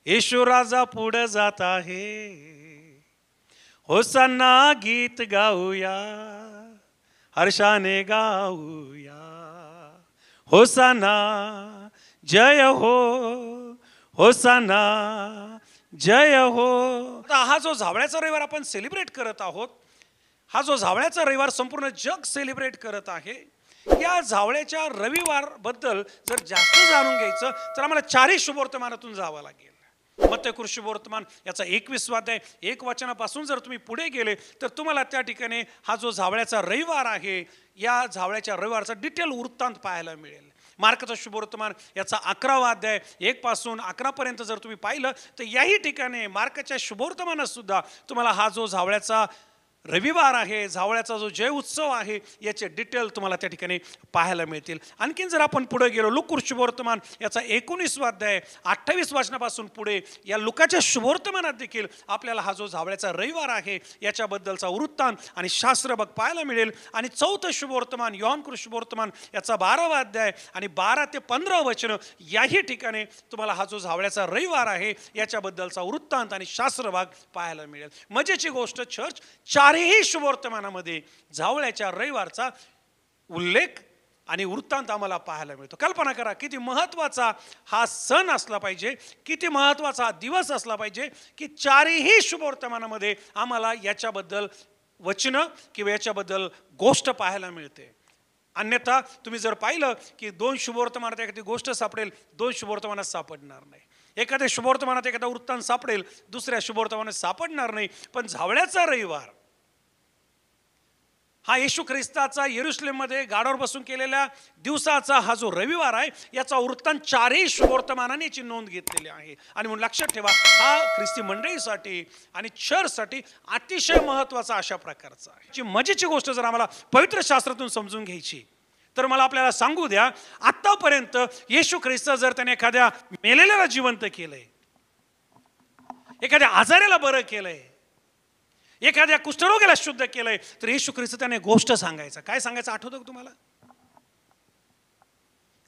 येशू राजा पुढे जात आहे, होसाना गीत गाऊया, हर्षाने गाऊया, होसाना जय हो, होसाना जय हो. आता हा जो झावळ्याचा रविवार आपण सेलिब्रेट करत आहोत, हा जो झावळ्याचा रविवार संपूर्ण जग सेलिब्रेट करत आहे, या झावळ्याच्या रविवार बद्दल जर जास्त जाणून घ्यायचं तर आम्हाला 4 शुभवर्तमानातून जावं लागेल. मत्तय शुभवर्तमान याचा 21 अध्याय 1 वचनापासून जर तुम्ही पुढे गेले तर तुम्हाला त्या ठिकाणी हा जो झावळ्याचा रविवार आहे, या झावळ्याच्या रविवारचा डिटेल वृत्तांत पाहायला मिळेल. मार्कचं शुभवर्तमान याचा 11वा अध्याय 1 पासून 11 पर्यंत जर तुम्ही पाहिलं तर याही ठिकाणी मार्कच्या शुभवर्तमानात सुद्धा तुम्हाला हा जो झावळ्याचा रविवार आहे, झावळ्याचा जो जय उत्सव आहे, याचे डिटेल तुम्हाला त्या ठिकाणी पाहायला मिळतील. आणखीन जर आपण पुढे गेलो, लूक शुभवर्तमान याचा 19वा अध्याय 28 वचनापासून पुढे या लुकाच्या शुभवर्तमानात देखील आपल्याला हा जो झावळ्याचा रविवार आहे याच्याबद्दलचा वृत्तांत आणि शास्त्रबग पाहायला मिळेल. आणि 4थं शुभवर्तमान योहान शुभवर्तमान याचा 12वा अध्याय आणि 12 ते 15 वचन याही ठिकाणी तुम्हाला हा जो झावळ्याचा रविवार आहे याच्याबद्दलचा वृत्तांत आणि शास्त्रभाग पाहायला मिळेल. मजेची गोष्ट, चर्च 4ही शुभवर्तमानामध्ये झावळ्याच्या रविवारचा उल्लेख आणि वृत्तांत आम्हाला पाहायला मिळतो. कल्पना करा किती महत्त्वाचा हा सण असला पाहिजे, किती महत्त्वाचा हा दिवस असला पाहिजे की 4ही शुभवर्तमानामध्ये आम्हाला याच्याबद्दल वचनं किंवा याच्याबद्दल गोष्ट पाहायला मिळते. अन्यथा तुम्ही जर पाहिलं की 2 शुभवर्तमानात एखादी गोष्ट सापडेल, 2 शुभवर्तमानात सापडणार नाही. एखाद्या शुभवर्तमानात एखादा वृत्तांत सापडेल, दुसऱ्या शुभवर्तमानात सापडणार नाही. पण झावळ्याचा रविवार हा येशू ख्रिस्ताचा यरूशलेममध्ये गाडावर बसून केलेल्या दिवसाचा हा जो रविवार आहे याचा वृत्तांत 4ही शुभवर्तमानाने याची नोंद घेतलेली आहे. आणि म्हणून लक्षात ठेवा, हा ख्रिस्ती मंडळीसाठी आणि चर्चसाठी अतिशय महत्त्वाचा अशा प्रकारचा आहे. जी मजेची गोष्ट जर आम्हाला पवित्र शास्त्रातून समजून घ्यायची तर मला आपल्याला सांगू द्या, आतापर्यंत येशू ख्रिस्त जर त्याने एखाद्या मेलेल्याला जिवंत केलंय, एखाद्या आजाराला बरं केलंय, एखाद्या कुष्ठरोग्याला शुद्ध केलंय, तर येशू ख्रिस्त त्याने गोष्ट सांगायचा. काय सांगायचं आठवतं का तुम्हाला?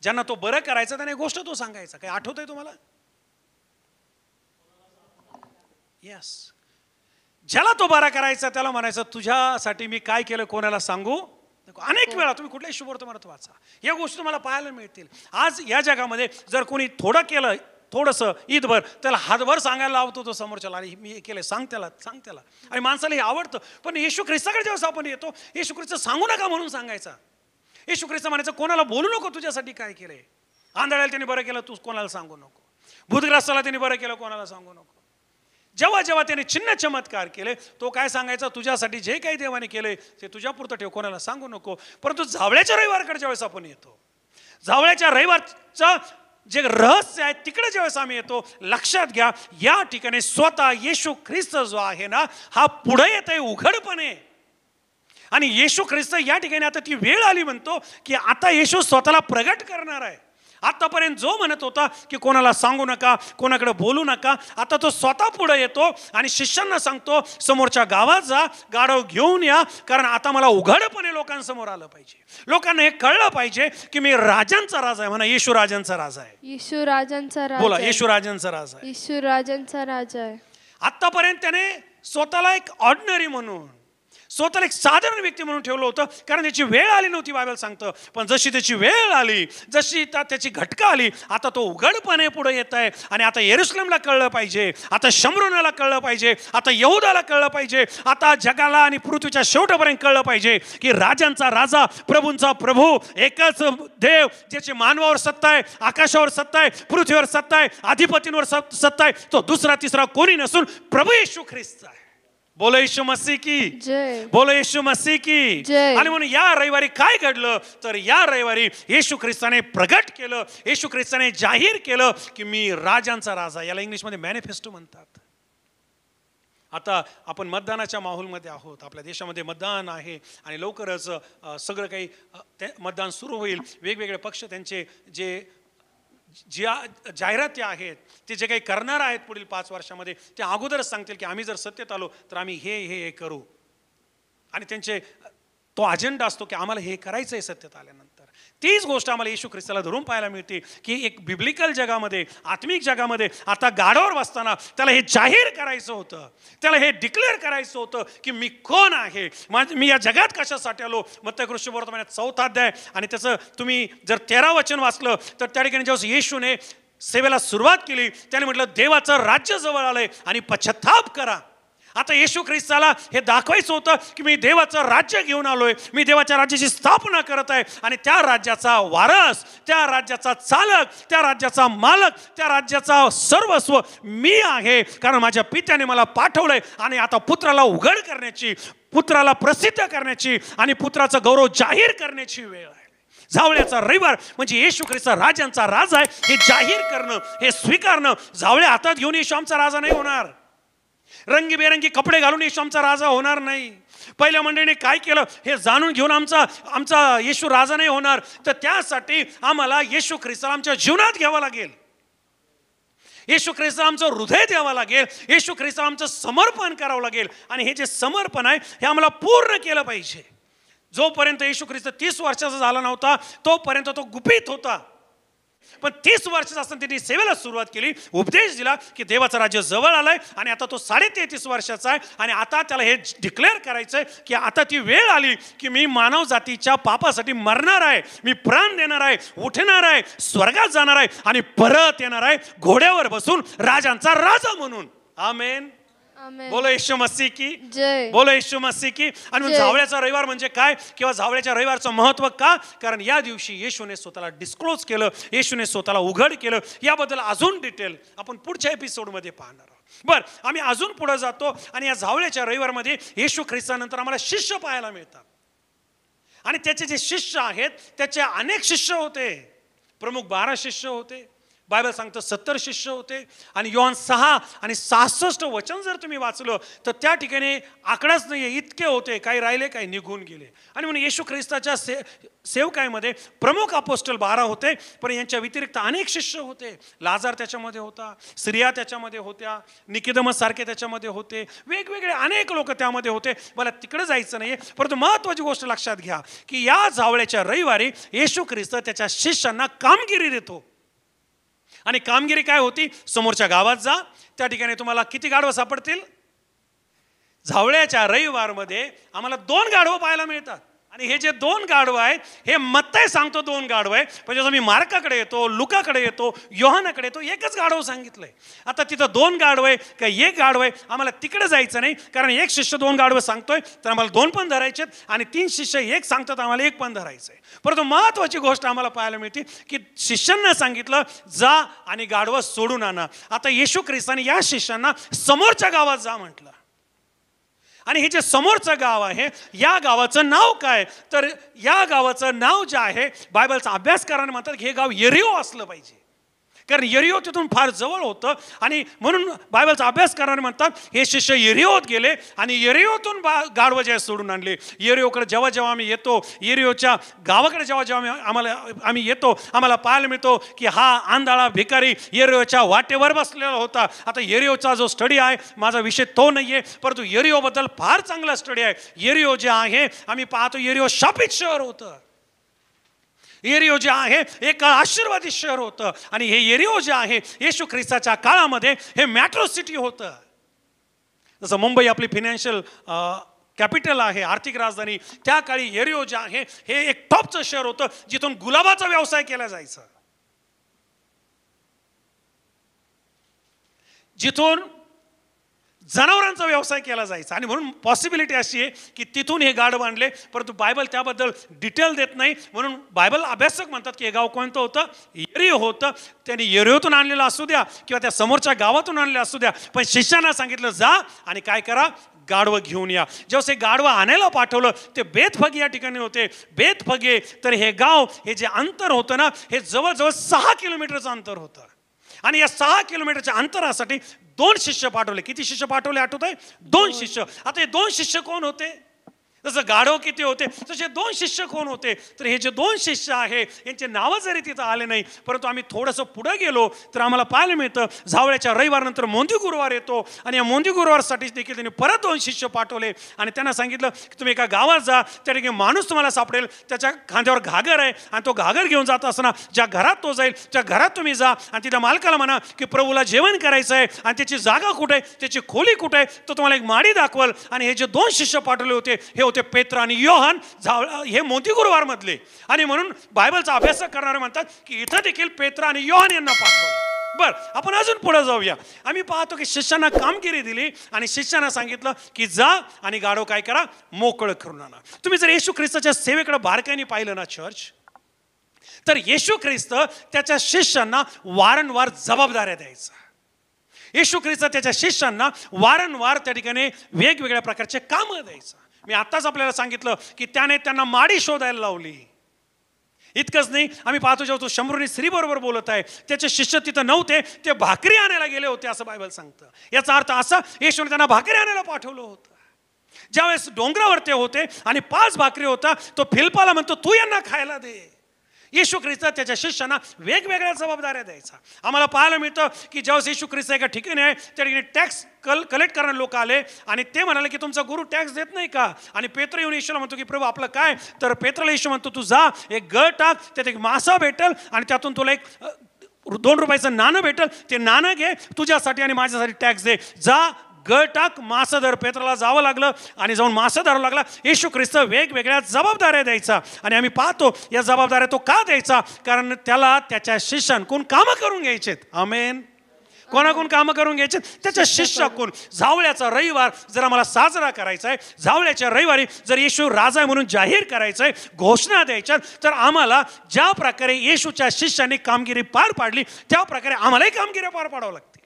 ज्यांना तो बरं करायचा त्याने गोष्ट तो सांगायचा. काय आठवतंय तुम्हाला? यस. ज्याला तो बरा करायचा त्याला म्हणायचं, तुझ्यासाठी मी काय केलं कोणाला सांगू नको. अनेक वेळा तुम्ही कुठल्याही शुभवर्तमानात वाचा, या गोष्टी तुम्हाला पाहायला मिळतील. आज या जगामध्ये जर कोणी थोडं केलं, थोडंसं ईदभर, त्याला हातभर सांगायला लावतो तो समोरच्याला, आणि मी हे केलं, सांग त्याला. आणि माणसाला हे आवडतं. पण येशू ख्रिस्ताकडे जेव्हा आपण येतो, येशू ख्रिस्त सांगू नका म्हणून सांगायचा. येशू ख्रिस्त म्हणायचं, कोणाला बोलू नको तुझ्यासाठी काय केलंय. आंधळ्याला त्यांनी बरं केलं, तू कोणाला सांगू नको. भूतग्रस्ताला त्यांनी बरं केलं, कोणाला सांगू नको. जेव्हा जेव्हा त्याने चिन्ह चमत्कार केले, तो काय सांगायचा, तुझ्यासाठी जे काही देवाने केलंय ते तुझ्यापुरतं ठेव, कोणाला सांगू नको. परंतु झावळ्याच्या रविवारकडे ज्यावेळेस आपण येतो, झावळ्याच्या रविवारचं जे रहस्य आहे तिकडे ज्यावेळेस आम्ही येतो, लक्षात घ्या, या ठिकाणी स्वतः येशू ख्रिस्त जो आहे ना, हा पुढे येत आहे उघडपणे. आणि येशू ख्रिस्त या ठिकाणी आता ती वेळ आली म्हणतो की आता येशू स्वतःला प्रगट करणार आहे. आतापर्यंत जो म्हणत होता की कोणाला सांगू नका, कोणाकडे बोलू नका, आता तो स्वतः पुढे येतो आणि शिष्यांना सांगतो, समोरच्या गावात जा, गाढव घेऊन या, कारण आता मला उघडपणे लोकांसमोर आलं पाहिजे. लोकांना हे कळलं पाहिजे की मी राजांचा राजा आहे. म्हणा, येशू राजांचा राजा आहे. येशू राजांचा राजा. बोला, येशू राजांचा राजा आहे. येशू राजांचा राजा आहे. आतापर्यंत त्याने स्वतःला एक ऑर्डिनरी म्हणून, स्वतःला एक साधारण व्यक्ती म्हणून ठेवलं होतं, कारण त्याची वेळ आली नव्हती, बायबल सांगतं. पण जशी त्याची वेळ आली, जशी त्याची घटका आली, आता तो उघडपणे पुढे येत आहे. आणि आता यरूशलेमला कळलं पाहिजे, आता शमरोनाला कळलं पाहिजे, आता यहूदाला कळलं पाहिजे, आता जगाला आणि पृथ्वीच्या शेवटापर्यंत कळलं पाहिजे की राजांचा राजा, प्रभूंचा प्रभू, एकच देव, ज्याची मानवावर सत्ता आहे, आकाशावर सत्ता आहे, पृथ्वीवर सत्ता आहे, अधिपतींवर सत्ता आहे, तो दुसरा तिसरा कोणी नसून प्रभू येशू ख्रिस्त आहे. बोलो येशू मसीह की जय. बोलो येशू मसीह की जय. आणि म्हणून या रविवारी काय घडलं तर या रविवारी येशू ख्रिस्ताने प्रगट केलं, येशू ख्रिस्ताने जाहीर केलं की मी राजांचा राजा. याला इंग्लिशमध्ये मॅनिफेस्टो म्हणतात. आता आपण मतदानाच्या माहोलमध्ये आहोत, आपल्या देशामध्ये मतदान आहे आणि लवकरच सगळं काही मतदान सुरू होईल. वेगवेगळे पक्ष त्यांचे जे जाहिराती आहेत, ते जे काही करणार आहेत पुढील 5 वर्षामध्ये, ते अगोदरच सांगतील की आम्ही जर सत्तेत आलो तर आम्ही हे करू. आणि त्यांचे तो अजेंडा असतो की आम्हाला हे करायचं आहे सत्तेत आल्यानंतर. तीच गोष्ट आम्हाला येशू ख्रिस्ताला धरून पाहायला मिळते की एक बिब्लिकल जगामध्ये, आत्मिक जगामध्ये आता गाढवावर बसताना त्याला हे जाहीर करायचं होतं, त्याला हे डिक्लेअर करायचं होतं की मी कोण आहे, मी या जगात कशासाठी आलो. मत्ती वर्तमानात 4 अध्याय आणि त्याचं तुम्ही जर 13 वचन वाचलं तर त्या ठिकाणी जेव्हा येशूने सेवेला सुरुवात केली त्याने म्हटलं देवाचं राज्य जवळ आलंय आणि पश्चाताप करा. आता येशू ख्रिस्ताला हे दाखवायचं होतं की मी देवाचं राज्य घेऊन आलोय, मी देवाच्या राज्याची स्थापना करत आहे आणि त्या राज्याचा वारस, त्या राज्याचा चालक, त्या राज्याचा मालक, त्या राज्याचा सर्वस्व मी आहे, कारण माझ्या पित्याने मला पाठवलंय. आणि आता पुत्राला उघड करण्याची, पुत्राला प्रसिद्ध करण्याची आणि पुत्राचा गौरव जाहीर करण्याची वेळ आहे. जावळ्याचा रविवार म्हणजे येशू ख्रिस्त राजांचा राजा आहे हे जाहीर करणं, हे स्वीकारणं. जावळ्या हातात घेऊन येशू आमचा राजा नाही होणार, रंगीबेरंगी कपडे घालून येशू आमचा राजा होणार नाही. पहिल्या मंडळीने काय केलं हे जाणून घेऊन आमचा येशू राजा नाही होणार. तर त्यासाठी आम्हाला येशू ख्रिस्ताला आमच्या जीवनात घ्यावं लागेल, येशू ख्रिस्ताला आमचं हृदय द्यावं लागेल, येशू ख्रिस्ताला आमचं समर्पण करावं लागेल. आणि हे जे समर्पण आहे हे आम्हाला पूर्ण केलं पाहिजे. जोपर्यंत येशू ख्रिस्त 30 वर्षाचा झाला नव्हता तोपर्यंत तो गुपित होता, पण 30 वर्षाचा असताना त्यांनी सेवेला सुरुवात केली, उपदेश दिला की देवाचं राज्य जवळ आलंय. आणि आता तो 33.5 वर्षाचा आहे आणि आता त्याला हे डिक्लेअर करायचंय की आता ती वेळ आली की मी मानव जातीच्या पापासाठी मरणार आहे, मी प्राण देणार आहे, उठणार आहे, स्वर्गात जाणार आहे आणि परत येणार आहे घोड्यावर बसून राजांचा राजा म्हणून. आमेन. बोलो येशू मसीह की जय, बोलो येशू मसीह की. आणि जावळ्याचा रविवार म्हणजे काय किंवा जावळ्याच्या रविवारचं महत्व का? कारण या दिवशी येशूने स्वतःला डिस्क्लोज केलं, येशूने स्वतःला उघड केलं. याबद्दल अजून डिटेल आपण पुढच्या एपिसोडमध्ये पाहणार आहोत. बरं, आम्ही अजून पुढे जातो आणि या जावळ्याच्या रविवारमध्ये येशू ख्रिस्तानंतर आम्हाला शिष्य पाहायला मिळतात. आणि त्याचे जे शिष्य आहेत त्याचे अनेक शिष्य होते. प्रमुख 12 शिष्य होते, बायबल सांगतं 70 शिष्य होते. आणि योहान 6 आणि 66 वचन जर तुम्ही वाचलं तर त्या ठिकाणी आकडाच नाही, इतके होते, काही राहिले काही निघून गेले. आणि म्हणून येशू ख्रिस्ताच्या सेवकाईमध्ये प्रमुख अपोस्टल 12 होते, पण यांच्या व्यतिरिक्त अनेक शिष्य होते. लाजार त्याच्यामध्ये होता, सिरिया त्याच्यामध्ये होत्या, निकोदेमस सारखे त्याच्यामध्ये होते, वेगवेगळे अनेक लोक त्यामध्ये होते. मला तिकडे जायचं नाहीये, परंतु महत्त्वाची गोष्ट लक्षात घ्या की या जावळ्याच्या रविवारी येशू ख्रिस्त त्याच्या शिष्यांना कामगिरी देतो. आणि कामगिरी काय होती? समोरच्या गावात जा, त्या ठिकाणी तुम्हाला किती गाढवं सापडतील? जावळ्याच्या रविवारमध्ये आम्हाला 2 गाढवं पाहायला मिळतात. आणि हे जे 2 गाढवं आहेत हे मत्ताई सांगतो 2 गाढवं आहे, पण जेव्हा मी मार्काकडे येतो, लुकाकडे येतो, योहानाकडे येतो, एकच गाढवं सांगितलंय. आता तिथं 2 गाढवं आहे का 1 गाढवं आहे? आम्हाला तिकडे जायचं नाही, कारण एक शिष्य 2 गाढवं सांगतोय तर आम्हाला 2 पण धरायचे आणि 3 शिष्य 1 सांगतात, आम्हाला 1 पण धरायचंय. परंतु महत्वाची गोष्ट आम्हाला पाहायला मिळते की शिष्यांना सांगितलं जा आणि गाढवं सोडून आणा. आता येशू ख्रिस्ताने या शिष्यांना समोरच्या गावात जा म्हटलं. आणि हे जे समोरचं गाव आहे या गावाचं नाव काय? तर या गावाचं नाव जे आहे बायबलचा अभ्यासकारांनी म्हणतात की हे गाव यरीहो असलं पाहिजे, कारण यरीहो तिथून फार जवळ होतं. आणि म्हणून बायबलचा अभ्यासकारांनी म्हणतात हे शिष्य यरीहोत गेले आणि यरीहोतून गाढवं जे सोडून आणले. यरीहोकडे जेव्हा जेव्हा आम्ही येतो, यरीहोच्या गावाकडे जेव्हा जेव्हा आम्ही येतो, आम्हाला पाहायला मिळतो की हा आंधळा भिकारी यरीहोच्या वाटेवर बसलेला होता. आता यरीहोचा जो स्टडी आहे माझा विषय तो नाहीये, परंतु यरीहोबद्दल फार चांगला स्टडी आहे. यरीहो जे आहे आम्ही पाहतो यरीहो शापित शहर होतं, यरीहो जे आहे एक आशीर्वादित शहर होतं. आणि हे यरीहो जे आहे येशू ख्रिस्ताच्या काळामध्ये हे मेट्रो सिटी होतं. जसं मुंबई आपली फायनान्शियल कॅपिटल आहे, आर्थिक राजधानी, त्या काळी यरीहो जे आहे हे एक टॉपचं शहर होतं जिथून गुलाबाचा व्यवसाय केला जायचा, जिथून जनावरांचा व्यवसाय केला जायचा. आणि म्हणून पॉसिबिलिटी अशी आहे की तिथून हे गाढव आणले, परंतु बायबल त्याबद्दल डिटेल देत नाही. म्हणून बायबल अभ्यासक म्हणतात की हे गाव कोणतं होतं? यरीहो होतं. त्यांनी यरीहोतून आणलेलं असू द्या किंवा त्या समोरच्या गावातून आणलेलं असू द्या, पण शिष्यांना सांगितलं जा आणि काय करा? गाढवं घेऊन या. जेव्हा हे गाढवं आणायला पाठवलं ते बेतफगे या ठिकाणी होते. बेतफगे तर हे गाव, हे जे अंतर होतं ना हे जवळजवळ 6 किलोमीटरचं अंतर होतं. आणि या 6 किलोमीटरच्या अंतरासाठी 2 शिष्य पाठवले. किती शिष्य पाठवले आठवत आहे? 2 शिष्य. आता हे 2 शिष्य कोण होते? जसं गाढव किती होते तसे 2 शिष्य कोण होते, तर हे जे 2 शिष्य आहे यांचे नावं जरी तिथं आले नाही, परंतु आम्ही थोडंसं पुढे गेलो तर आम्हाला पाहायला मिळतं जावळ्याच्या रविवारनंतर मोंदी गुरुवार येतो आणि या मोंदी गुरुवारसाठी देखील त्यांनी परत 2 शिष्य पाठवले आणि त्यांना सांगितलं की तुम्ही एका गावात जा, त्या ठिकाणी माणूस तुम्हाला सापडेल, त्याच्या खांद्यावर घागर आहे आणि तो घागर घेऊन जात असताना ज्या घरात तो जाईल त्या घरात तुम्ही जा आणि तिथल्या मालकाला म्हणा की प्रभूला जेवण करायचं आहे आणि त्याची जागा कुठे आहे, त्याची खोली कुठे आहे, तो तुम्हाला एक माडी दाखवल. आणि हे जे 2 शिष्य पाठवले होते हे होते पेत्र आणि योहान, हे मोती गुरुवार मधले. आणि म्हणून बायबलचा अभ्यास करणारे म्हणतात की इथं देखील पेत्र आणि योहान यांना पाठवलं. बर, आपण अजून पुढे जाऊया. आम्ही पाहतो की शिष्यांना कामगिरी दिली आणि शिष्यांना सांगितलं की जा आणि गाढव काय करा, मोकळं करून आणा. तुम्ही जर येशू ख्रिस्ताच्या सेवेकडे बारकाईने पाहिलं ना चर्च, तर येशू ख्रिस्त त्याच्या शिष्यांना वारंवार जबाबदाऱ्या द्यायचा. येशू ख्रिस्त त्याच्या शिष्यांना वारंवार त्या ठिकाणी वेगवेगळ्या प्रकारचे कामं द्यायचं. मी आत्ताच आपल्याला सांगितलं की त्याने त्यांना माडी शोधायला लावली. इतकंच नाही, आम्ही पाहतो जेव्हा तो शंभरूनी स्त्रीबरोबर बोलत आहे त्याचे शिष्य तिथं नव्हते, ते भाकरी आणायला गेले होते असं बायबल सांगतं. याचा अर्थ असा, येशूने त्यांना भाकरी आणायला पाठवलं होतं. ज्यावेळेस डोंगरावर ते होते आणि 5 भाकरी होता, तो फिलिपाला म्हणतो तू यांना खायला दे. येशू ख्रिस्त त्याच्या शिष्यांना वेगवेगळ्या जबाबदाऱ्या द्यायचा. आम्हाला पाहायला मिळतं की ज्यावेळेस येशू ख्रिस्त एका ठिकाणी आहे त्या ठिकाणी टॅक्स कलेक्ट करणारे लोक आले आणि ते म्हणाले की तुमचा गुरु टॅक्स देत नाही का. आणि पेत्र येऊन येशूला म्हणतो की प्रभू आपलं काय, तर पेत्रला येशू म्हणतो तू जा, एक गळ टाक, त्यात एक मासा भेटेल आणि त्यातून तुला एक 2 रुपयाचं नाणं भेटेल, ते नाणं घे, तुझ्यासाठी आणि माझ्यासाठी टॅक्स दे. जा, गळ टाक, मासा धर. पेत्राला जावं लागलं आणि जाऊन मासा धरावं लागला. येशू ख्रिस्त वेगवेगळ्या जबाबदाऱ्या द्यायचा आणि आम्ही पाहतो या जबाबदाऱ्या तो का द्यायचा, कारण त्याला त्याच्या शिष्यांकडून कामं करून घ्यायचेत. आमेन. कोणाकडून कामं करून घ्यायचे, त्याच्या शिष्याकडून. जावळ्याचा रविवार जर आम्हाला साजरा करायचा आहे, जावळ्याच्या रविवारी जर येशू राजा आहे म्हणून जाहीर करायचं आहे, घोषणा द्यायच्या, तर आम्हाला ज्या प्रकारे येशूच्या शिष्यांनी कामगिरी पार पाडली त्या प्रकारे आम्हालाही कामगिरी पार पाडावं लागते.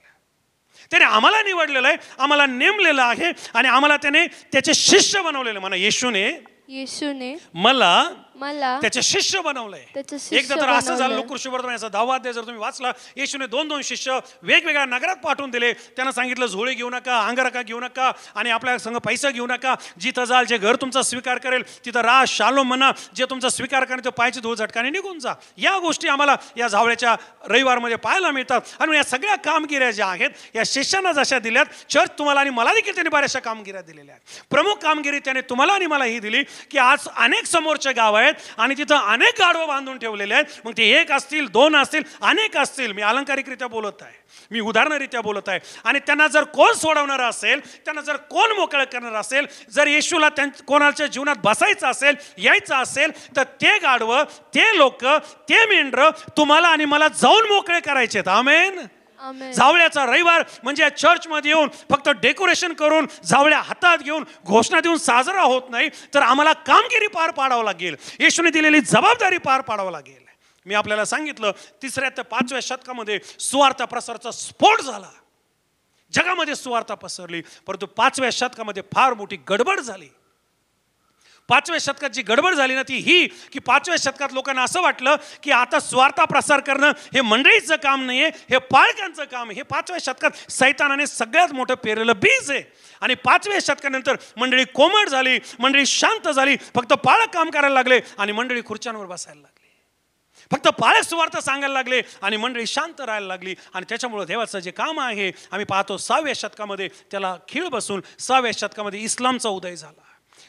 त्याने आम्हाला निवडलेलं आहे, आम्हाला नेमलेलं आहे आणि आम्हाला त्याने त्याचे शिष्य बनवलेलं. म्हणा येशूने मला त्याचे शिष्य बनवलंय. एकदा तर असं झालं, लुकर शुभवर्तमानाचा 10वा अध्याय जर तुम्ही वाचला, येशूने 2 शिष्य वेगवेगळ्या नगरात पाठवून दिले. त्यांना सांगितलं झोळी घेऊ नका, अंगरखा घेऊ नका आणि आपल्या संग पैसा घेऊ नका. जिथं जाल, जे घर तुमचा स्वीकार करेल तिथं राहा, शालोम म्हणा. जे तुमचा स्वीकार करेल तो पायाची धूळ झटकाने निघून जा. या गोष्टी आम्हाला या जावळ्याच्या रविवारमध्ये पाहायला मिळतात. आणि या सगळ्या कामगिऱ्या ज्या आहेत या शिष्यांना जशा दिल्यात, चर्च तुम्हाला आणि मला देखील त्यांनी बऱ्याचशा कामगिऱ्या दिलेल्या आहेत. प्रमुख कामगिरी त्याने तुम्हाला आणि मला ही दिली की आज अनेक समोरचे गाव आहेत आणि तिथं अनेक गाढवं बांधून ठेवलेले आहेत. मग ते 1 असतील, 2 असतील, अनेक असतील. मी अलंकारिकरित्या बोलत आहे, मी उदाहरणरित्या बोलत आहे. आणि त्यांना जर कोण सोडवणार असेल, त्यांना जर कोण मोकळं करणार असेल, जर येशूला कोणाच्या जीवनात बसायचं असेल, यायचं असेल, तर ते गाढवं, ते लोक, ते मेंढरं तुम्हाला आणि मला जाऊन मोकळे करायचेत. आमेन. जावळ्याचा रविवार म्हणजे चर्चमध्ये येऊन फक्त डेकोरेशन करून, जावळ्या हातात घेऊन घोषणा देऊन साजरा होत नाही, तर आम्हाला कामगिरी पार पाडावं लागेल. येशूने दिलेली जबाबदारी पार पाडावं लागेल. मी आपल्याला सांगितलं 3ऱ्या ते 5व्या शतकामध्ये सुवार्ता प्रसाराचा स्फोट झाला. जगामध्ये सुवार्ता पसरली, परंतु 5व्या शतकामध्ये फार मोठी गडबड झाली. 5व्या शतकात जी गडबड झाली ना ती ही की 5व्या शतकात लोकांना असं वाटलं की आता स्वार्था प्रसार करणं हे मंडळीचं काम नाही आहे, हे पालकांचं काम आहे. हे 5व्या शतकात सैतानाने सगळ्यात मोठं पेरलेलं बीज आहे. आणि 5व्या शतकानंतर मंडळी कोमट झाली, मंडळी शांत झाली, फक्त पालक काम करायला लागले आणि मंडळी खुर्च्यांवर बसायला लागली. फक्त पालक सुवार्थ सांगायला लागले आणि मंडळी शांत राहायला लागली. आणि त्याच्यामुळे देवाचं जे काम आहे आम्ही पाहतो 6व्या शतकामध्ये त्याला खीळ बसून 6व्या शतकामध्ये इस्लामचा उदय झाला.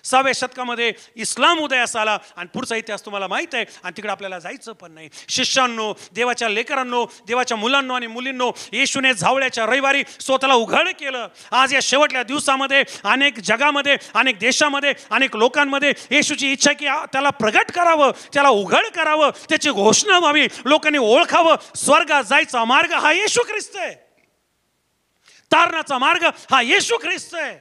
6व्या शतकामध्ये इस्लाम उदयास आला आणि पुढचा इतिहास तुम्हाला माहित आहे. आणि तिकडे आपल्याला जायचं पण नाही. शिष्यांनो, देवाच्या लेकरांनो, देवाच्या मुलांनो आणि मुलींनो, येशूने जावळ्याच्या रविवारी स्वतःला उघड केलं. आज या शेवटल्या दिवसामध्ये अनेक जगामध्ये, अनेक देशामध्ये, अनेक लोकांमध्ये येशूची इच्छा की त्याला प्रगट करावं, त्याला उघड करावं, त्याची घोषणा व्हावी, लोकांनी ओळखावं. स्वर्गात जायचा मार्ग हा येशू ख्रिस्त आहे. तारणाचा मार्ग हा येशू ख्रिस्त आहे.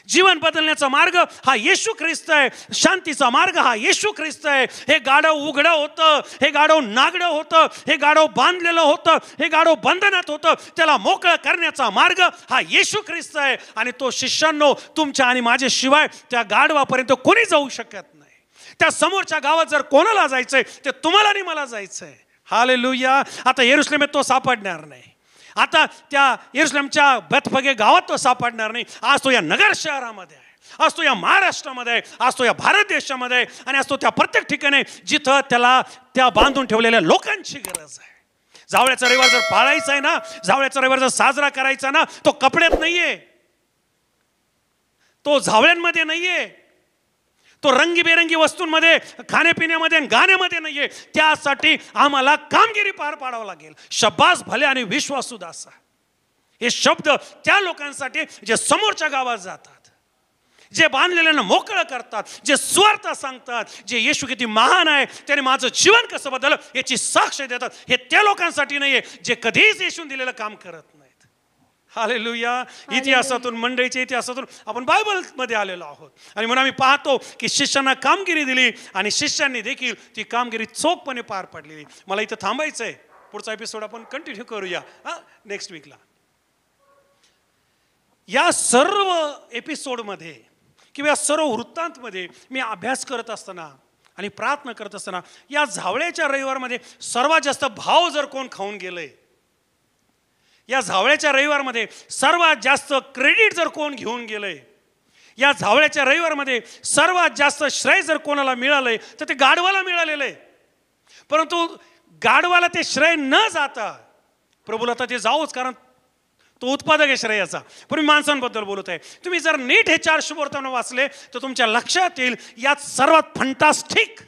जीवन बदलण्याचा मार्ग हा येशू ख्रिस्त आहे. शांतीचा मार्ग हा येशू ख्रिस्त आहे. हे गाढव उघडं होतं, हे गाढव नागडं होतं, हे गाढव बांधलेलं होतं, हे गाढव बंधनात होतं, त्याला मोकळं करण्याचा मार्ग हा येशू ख्रिस्त आहे. आणि तो शिष्यांनो, तुमच्या आणि माझ्या शिवाय त्या गाढवापर्यंत कोणी जाऊ शकत नाही. त्या समोरच्या गावात जर कोणाला जायचंय ते तुम्हाला आणि मला जायचंय. हालेलुया. आता यरूशलेमात तो सापडणार नाही. आता त्या यरूशलेमच्या बेथफगे गावात तो सापडणार नाही. आज तो या नगर शहरामध्ये आहे. आज तो या महाराष्ट्रामध्ये आहे, आज तो या भारत देशामध्ये आहे, आणि आज तो त्या प्रत्येक ठिकाणी जिथं त्याला त्या बांधून ठेवलेल्या लोकांची गरज आहे. जावळ्याचा रविवार जर पाळायचा आहे ना, जावळ्याचा रविवार जर साजरा करायचा ना, तो कपड्यात नाहीये, तो झावळ्यांमध्ये नाहीये, तो रंगीबेरंगी वस्तूंमध्ये, खाण्यापिण्यामध्ये आणि गाण्यामध्ये नाहीये. त्यासाठी आम्हाला कामगिरी पार पाडावं लागेल. शब्बास भले आणि विश्वासू दासा, हे शब्द त्या लोकांसाठी जे समोरच्या गावात जातात, जे बांधलेल्यांना मोकळं करतात, जे स्वार्थ सांगतात, जे येशू किती महान आहे, त्याने माझं जीवन कसं बदललं याची साक्ष देतात, हे त्या लोकांसाठी नाहीये जे कधीच येशून दिलेलं काम करत नाहीत. हालेलुया. इतिहासातून, मंडळीच्या इतिहासातून आपण बायबलमध्ये आलेलो आहोत, आणि म्हणून आम्ही पाहतो की शिष्यांना कामगिरी दिली आणि शिष्यांनी देखील ती कामगिरी चोखपणे पार पाडलेली. मला इथं थांबायचंय, पुढचा एपिसोड आपण कंटिन्यू करूया नेक्स्ट वीकला. या सर्व एपिसोडमध्ये किंवा या सर्व वृत्तांतमध्ये मी अभ्यास करत असताना आणि प्रार्थना करत असताना या झावळ्याच्या रविवारमध्ये सर्वात जास्त भाव जर कोण खाऊन गेलंय, या झावळ्याच्या रविवारमध्ये सर्वात जास्त क्रेडिट जर कोण घेऊन गेलंय, या झावळ्याच्या रविवारमध्ये सर्वात जास्त श्रेय जर कोणाला मिळालंय तर ते गाढवाला मिळालेलं आहे. परंतु गाढवाला ते श्रेय न जाता प्रभूला तर ते जाऊच, कारण तो उत्पादक आहे श्रेयाचा. पण मी माणसांबद्दल बोलत आहे. तुम्ही जर नीट हे 4 शुभवर्तमान वाचले तर तुमच्या लक्षात येईल यात सर्वात फंटास्टिक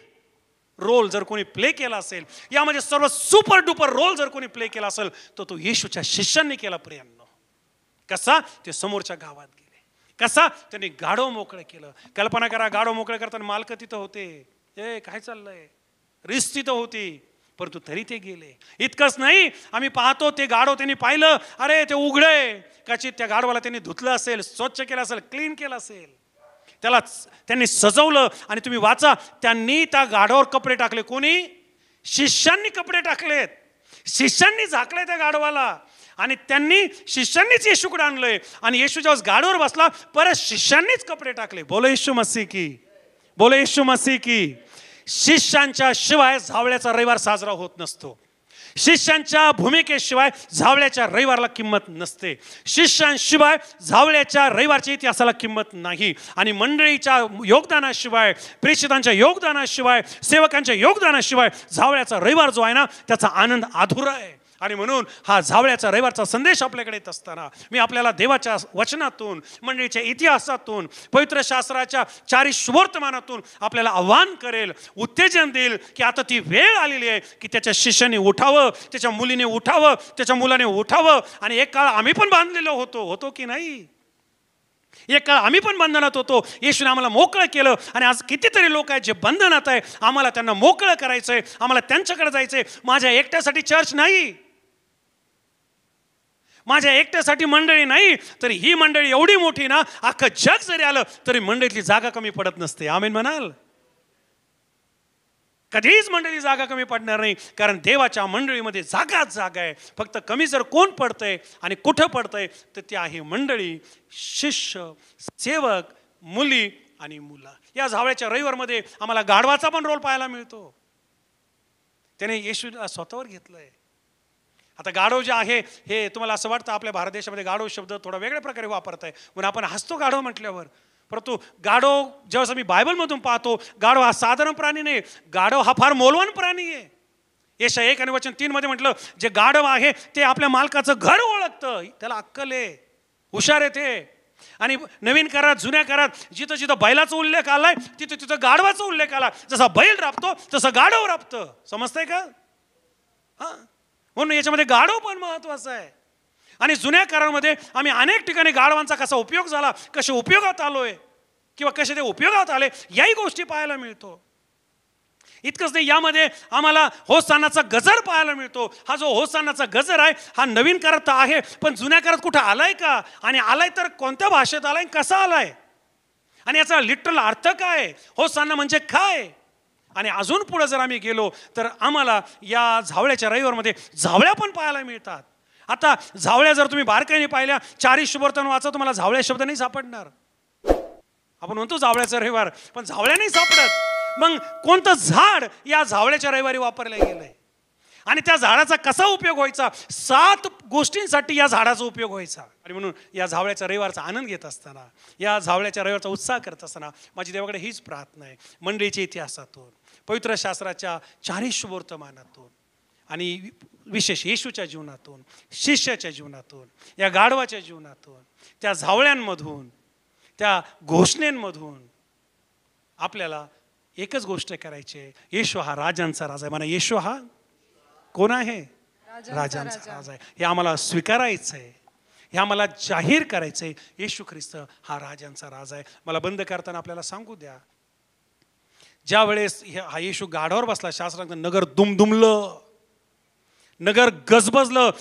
रोल जर कोणी प्ले केला असेल, यामध्ये सर्वात सुपर डुपर रोल जर कोणी प्ले केला असेल तर तो येशूच्या शिष्यांनी केला. प्रियांनो, कसा? ते समोरच्या गावात गेले. कसा? त्यांनी गाढव मोकळं केलं. कल्पना करा, गाढव मोकळं करताना मालक तिथं होते. ए काय चाललंय, रिस तिथं होती, परंतु तरी ते गेले. इतकंच नाही, आम्ही पाहतो ते गाढव त्यांनी पाहिलं, अरे ते उघडे, कदाचित त्या गाढवाला त्यांनी धुतलं असेल, स्वच्छ केलं असेल, क्लीन केलं असेल, त्याला त्यांनी सजवलं. आणि तुम्ही वाचा, त्यांनी त्या गाढवावर कपडे टाकले. कोणी? शिष्यांनी कपडे टाकलेत. शिष्यांनी झाकले त्या गाढवाला, आणि त्यांनी शिष्यांनीच येशूकडे आणलंय. आणि येशू जेव्हा गाढवावर बसला, परत शिष्यांनीच कपडे टाकले. बोलो येशू मसीह की, बोलो येशू मसीह की. शिष्यांच्या शिवाय झावळ्याचा रविवार साजरा होत नसतो. शिष्यांच्या भूमिकेशिवाय झावळ्याच्या रविवाराला किंमत नसते. शिष्यांशिवाय झावळ्याच्या रविवारच्या इतिहासाला किंमत नाही. आणि मंडळीच्या योगदानाशिवाय, प्रेषितांच्या योगदानाशिवाय, सेवकांच्या योगदानाशिवाय झावळ्याचा रविवार जो आहे ना, त्याचा आनंद अधुरा आहे. आणि म्हणून हा झावळ्याचा रविवारचा संदेश आपल्याकडे येत असताना मी आपल्याला देवाच्या वचनातून, मंडळीच्या इतिहासातून, पवित्र शास्त्राच्या 4 शुभवर्तमानातून आपल्याला आव्हान करेल, उत्तेजन देईल की आता ती वेळ आलेली आहे की त्याच्या शिष्याने उठावं, त्याच्या मुलीने उठावं, त्याच्या मुलाने उठावं. आणि एक काळ आम्ही पण बांधलेलो होतो की नाही? एक काळ आम्ही पण बंधनात होतो. येशूने आम्हाला मोकळं केलं. आणि आज कितीतरी लोक आहेत जे बंधनात आहे. आम्हाला त्यांना मोकळं करायचंय, आम्हाला त्यांच्याकडे जायचंय. माझ्या एकट्यासाठी चर्च नाही, माझ्या एकट्यासाठी मंडळी नाही, तर ही मंडळी एवढी मोठी ना, अख्खं जग जरी आलं तरी मंडळीतली जागा कमी पडत नसते. आमेन म्हणाल? कधीच मंडळी जागा कमी पडणार नाही, कारण देवाच्या मंडळीमध्ये जागाच जागा आहे. फक्त कमी जर कोण पडतंय आणि कुठं पडतंय तर ते आहे मंडळी, शिष्य, सेवक, मुली आणि मुलं. या झावळ्याच्या रविवारमध्ये आम्हाला गाढवाचा पण रोल पाहायला मिळतो. त्याने येशूला स्वतःवर घेतलंय. आता गाढव जे आहे, हे तुम्हाला असं वाटतं आपल्या भारत देशामध्ये गाढव शब्द थोडा वेगळ्या प्रकारे वापरत आहे, म्हणून आपण हसतो गाढव म्हटल्यावर. परंतु गाढव जेव्हा आम्ही बायबलमधून पाहतो, गाढव हा साधारण प्राणी नाही, गाढव हा फार मौल्यवान प्राणी आहे. यशाया 1 आणि वचन 3 मध्ये म्हटलं, जे गाढव आहे ते आपल्या मालकाचं घर ओळखतं, त्याला अक्कल आहे, हुशार आहे ते. आणि नवीन करारात, जुन्या करारात जिथं जिथं बैलाचा उल्लेख आलाय तिथं तिथं गाढवाचा उल्लेख आला. जसा बैल राबतो तसं गाढव राबतं. समजतंय का? म्हणून याच्यामध्ये गाढव पण महत्वाचं आहे. आणि जुन्या करारामध्ये आम्ही अनेक ठिकाणी गाढवांचा कसा उपयोग झाला, कसे उपयोगात आलोय किंवा कसे ते उपयोगात आले, याही गोष्टी पाहायला मिळतो. इतकंच नाही, यामध्ये आम्हाला होसानाचा गजर पाहायला मिळतो. हा जो होसानाचा गजर आहे हा नवीन करारात आहे, पण जुन्या करारात कुठं आलाय का? आणि आलाय तर कोणत्या भाषेत आलाय, कसा आलाय, आणि याचा लिटरल अर्थ काय? होसाना म्हणजे काय? आणि अजून पुढे जर आम्ही गेलो तर आम्हाला या झावळ्याच्या रविवारमध्ये झावळ्या पण पाहायला मिळतात. आता झावळ्या जर तुम्ही बारकाईने पाहिल्या, 4 शुभवर्तमान वाचा, तुम्हाला झावळ्या शब्द नाही सापडणार. आपण म्हणतो झावळ्याचा रविवार, पण झावळ्या नाही सापडत. मग कोणतं झाड या झावळ्याच्या रविवारी वापरलं गेलंय? आणि त्या झाडाचा कसा उपयोग व्हायचा, 7 गोष्टींसाठी या झाडाचा उपयोग व्हायचा. आणि म्हणून या झावळ्याच्या रविवारचा आनंद घेत असताना, या झावळ्याच्या रविवारचा उत्साह करत असताना माझी देवाकडे हीच प्रार्थना आहे. मंडळीच्या इतिहासातून, पवित्र शास्त्राच्या 4 शुभवर्तमानातून आणि विशेष येशूच्या जीवनातून, शिष्याच्या जीवनातून, या गाढवाच्या जीवनातून, त्या झावळ्यांमधून, त्या घोषणेंमधून आपल्याला एकच गोष्ट करायची आहे. येशू हा राजांचा राजा आहे. म्हणा, येशू हा कोण आहे? राजांचा राजा आहे. हे आम्हाला स्वीकारायचं आहे, हे आम्हाला जाहीर करायचं आहे. येशू ख्रिस्त हा राजांचा राजा आहे. मला बंद करताना आपल्याला सांगू द्या, ज्या वेळेस हा येशू गाढवावर बसला, शास्त्रांत नगर दुमदुमलं, नगर गजबजलं.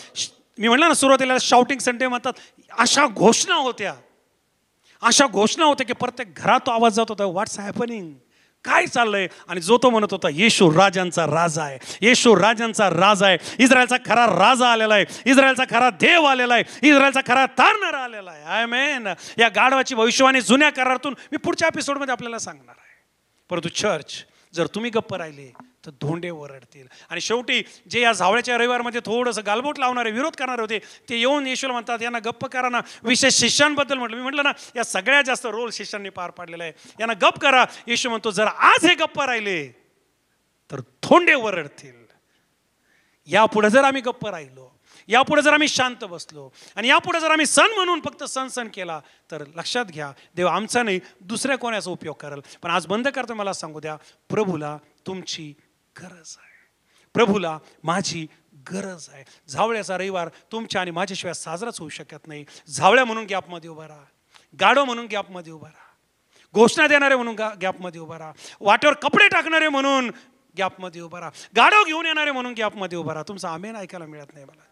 मी म्हटलं ना सुरुवातीला शाउटिंग संडे म्हणतात, अशा घोषणा होत्या, अशा घोषणा होत्या की प्रत्येक घरात तो आवाज जात होता, व्हॉट्स हॅपनिंग, काय चाललंय? आणि जो तो म्हणत होता, येशू राजांचा राजा आहे, येशू राजांचा राजा आहे, इस्रायलचा खरा राजा आलेला आहे, इस्रायलचा खरा देव आलेला आहे, इस्रायलचा खरा तारणारा आलेला आहे. आमेन. या गाढवाची भविष्यवाणी जुन्या करारातून मी पुढच्या एपिसोडमध्ये आपल्याला सांगणार आहे. परंतु चर्च, जर तुम्ही गप्प राहिले तर धोंडे ओरडतील. आणि शेवटी जे या झावळ्याच्या रविवारमध्ये थोडंसं गालबोट लावणारे, विरोध करणारे होते, ते येऊन येशूला म्हणतात, यांना गप्प करा ना. विशेष शिष्यांबद्दल म्हटलं, मी म्हटलं ना, या सगळ्यात जास्त रोल शिष्यांनी पार पाडलेला आहे. यांना गप्प करा. येशू म्हणतो, जर आज हे गप्प राहिले तर धोंडे ओरडतील. यापुढे जर आम्ही गप्प राहिलो, यापुढे जर आम्ही शांत बसलो आणि यापुढे जर आम्ही सण म्हणून फक्त सण केला, तर लक्षात घ्या, देव आमचा नाही दुसऱ्या कोणाचा उपयोग करेल. पण आज बंद करतो मला सांगू द्या, प्रभूला तुमची गरज आहे, प्रभूला माझी गरज आहे. झावळ्याचा रविवार तुमच्या आणि माझ्याशिवाय साजराच होऊ शकत नाही. झावळ्या म्हणून गॅपमध्ये उभा राहा, गाढव म्हणून गॅपमध्ये उभा राहा, घोषणा देणारे म्हणून गॅपमध्ये उभा राहा, वाटेवर कपडे टाकणारे म्हणून गॅपमध्ये उभा राहा, गाढव घेऊन येणारे म्हणून गॅपमध्ये उभा राहा. तुमचा आमेन ऐकायला मिळत नाही मला.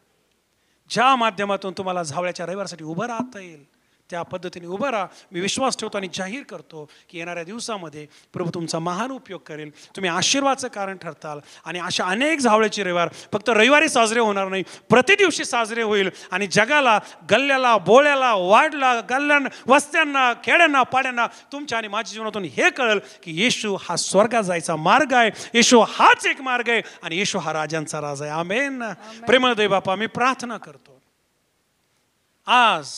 ज्या माध्यमातून तुम्हाला झावळ्याच्या रविवारसाठी उभं राहता येईल त्या पद्धतीने उभं राहा. मी विश्वास ठेवतो आणि जाहीर करतो की येणाऱ्या दिवसामध्ये प्रभू तुमचा महान उपयोग करेल. तुम्ही आशीर्वादाचं कारण ठरताल आणि अशा अनेक झावळ्याचे रविवार फक्त रविवारी साजरे होणार नाही, प्रतिदिवशी साजरे होईल. आणि जगाला, गल्ल्याला, बोळ्याला, वाडला, गल्ल्यां, वस्त्यांना, खेड्यांना, पाड्यांना तुमच्या आणि माझ्या जीवनातून हे कळेल की येशू हा स्वर्गात जायचा मार्ग आहे, येशू हाच एक मार्ग आहे आणि येशू हा राजांचा राजा आहे. आमेन. प्रेमळ देव बापा, मी प्रार्थना करतो, आज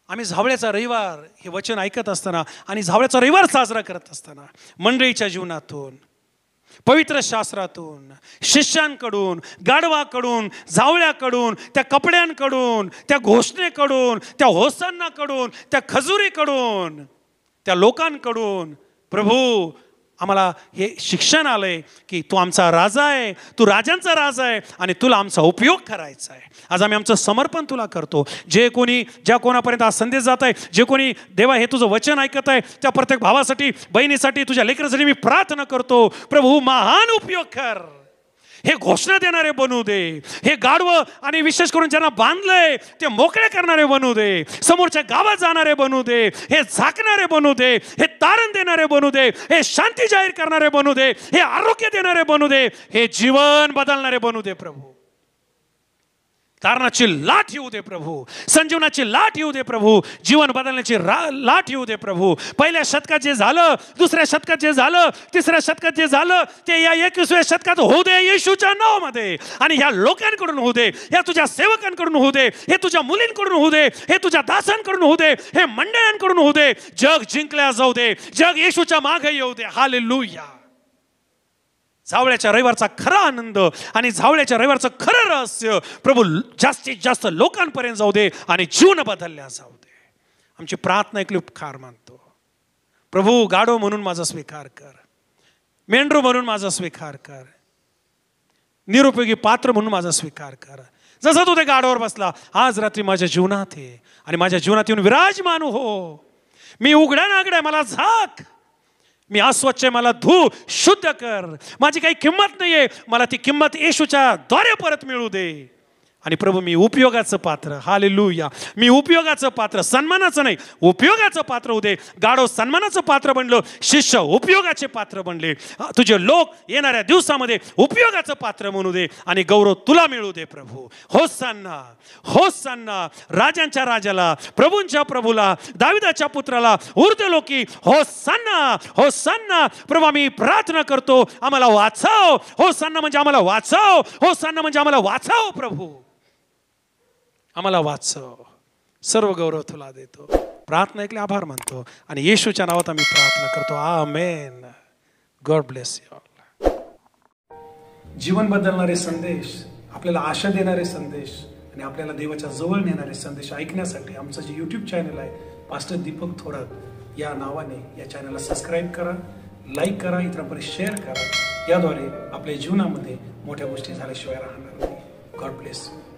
आम्ही झावळ्याचा रविवार हे वचन ऐकत असताना आणि झावळ्याचा रविवार साजरा करत असताना मंडळीच्या जीवनातून, पवित्र शास्त्रातून, शिष्यांकडून, गाढवाकडून, झावळ्याकडून, त्या कपड्यांकडून, त्या घोषणेकडून, त्या होसांनाकडून, त्या खजुरीकडून, त्या लोकांकडून प्रभू आम्हाला हे शिक्षण आलंय की तू आमचा राजा आहे, तू राजांचा राजा आहे आणि तुला आमचा उपयोग करायचा आहे. आज आम्ही आमचं समर्पण तुला करतो. जे कोणी, ज्या कोणापर्यंत आज संदेश जात आहे, जे कोणी देवा हे तुझं वचन ऐकत आहे, त्या प्रत्येक भावासाठी, बहिणीसाठी, तुझ्या लेकरासाठी मी प्रार्थना करतो. प्रभू महान उपयोग कर. हे घोषणा देणारे बनू दे, हे गाढवं आणि विशेष करून ज्यांना बांधलंय ते मोकळे करणारे बनू दे, समोरच्या गावात जाणारे बनू दे, हे झाकणारे बनू दे, हे तारण देणारे बनू दे, हे शांती जाहीर करणारे बनू दे, हे आरोग्य देणारे बनू दे, हे जीवन बदलणारे बनू दे. प्रभू तारणाची लाट येऊ दे प्रभू, संजीवनाची लाट येऊ दे प्रभू, जीवन बदलण्याची लाट येऊ दे प्रभू. पहिल्या शतकात जे झालं, दुसऱ्या शतकात जे झालं, तिसऱ्या शतकात जे झालं, ते या 21व्या शतकात होऊ दे येशूच्या नावामध्ये. आणि ह्या लोकांकडून होऊ दे, या तुझ्या सेवकांकडून होऊ दे, हे तुझ्या मुलींकडून होऊ दे, हे तुझ्या दासांकडून होऊ दे, हे मंडळांकडून होऊ दे. जग जिंकल्या जाऊ दे, जग येशूच्या मागे येऊ दे. हालेलुया. झावळ्याच्या रविवारचा खरा आनंद आणि झावळ्याच्या रविवारचं खरं रहस्य प्रभू जास्तीत जास्त लोकांपर्यंत जाऊ दे आणि जीवन बदलल्या जाऊ दे. आमची प्रार्थना ऐकली, उपकार मानतो प्रभू. गाढव म्हणून माझा स्वीकार कर, मेंढरू म्हणून माझा स्वीकार कर, निरुपयोगी पात्र म्हणून माझा स्वीकार कर. जसं तू ते गाढवावर बसला, आज रात्री माझ्या जीवनात ये आणि माझ्या जीवनात येऊन विराजमान हो. मी उघड्या नागड्या, मला झाक. मी अस्वच्छ, मला धू, शुद्ध कर. माझी काही किंमत नाहीये, मला ती किंमत येशूच्या द्वारे परत मिळू दे. आणि प्रभू मी उपयोगाचं पात्र, हालेलुया, मी उपयोगाचं पात्र, सन्मानाचं नाही उपयोगाचं पात्र होऊ दे. गाढव सन्मानाचं पात्र बनलो, शिष्य उपयोगाचे पात्र बनले. तुझे लोक येणाऱ्या दिवसामध्ये उपयोगाचं पात्र म्हणू दे आणि गौरव तुला मिळू दे प्रभू. होसान्ना, होसान्ना, राजांच्या राजाला, प्रभूंच्या प्रभूला, दाविदाच्या पुत्राला, ऊर्ध्वलोकी होसान्ना, होसान्ना. प्रभू आम्ही प्रार्थना करतो, आम्हाला वाचव. होसान्ना म्हणजे आम्हाला वाचव, होसान्ना म्हणजे आम्हाला वाचव प्रभू, आम्हाला वाचव. सर्व गौरव तुला देतो. प्रार्थना ऐकले आभार मानतो आणि येशूच्या नावात आम्ही प्रार्थना करतो. Amen. God bless you all. जीवन बदलणारे संदेश, आपल्याला आशा देणारे संदेश आणि आपल्याला देवाच्या जवळ नेणारे संदेश ऐकण्यासाठी आमचं जे YouTube चॅनल आहे पास्टर दीपक थोरात या नावाने, या चॅनलला सबस्क्राईब करा, लाईक करा, इतरांपर्यंत शेअर करा. याद्वारे आपल्या जीवनामध्ये मोठ्या गोष्टी झाल्याशिवाय राहणार नाही. God bless you.